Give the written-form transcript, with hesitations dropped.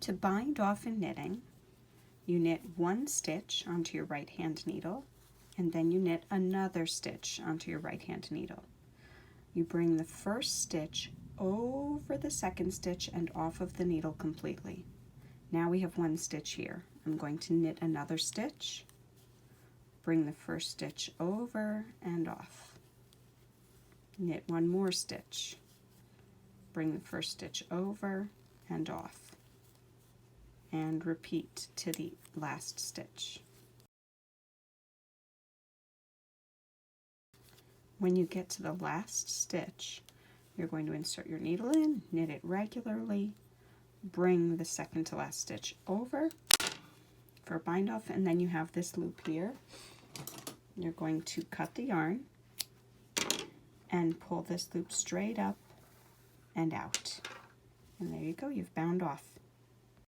To bind off in knitting, you knit one stitch onto your right hand needle, and then you knit another stitch onto your right hand needle. You bring the first stitch over the second stitch and off of the needle completely. Now we have one stitch here. I'm going to knit another stitch, bring the first stitch over and off. Knit one more stitch, bring the first stitch over and off, and repeat to the last stitch. When you get to the last stitch, you're going to insert your needle in, knit it regularly, bring the second to last stitch over for bind off, and then you have this loop here. You're going to cut the yarn and pull this loop straight up and out. And there you go, you've bound off.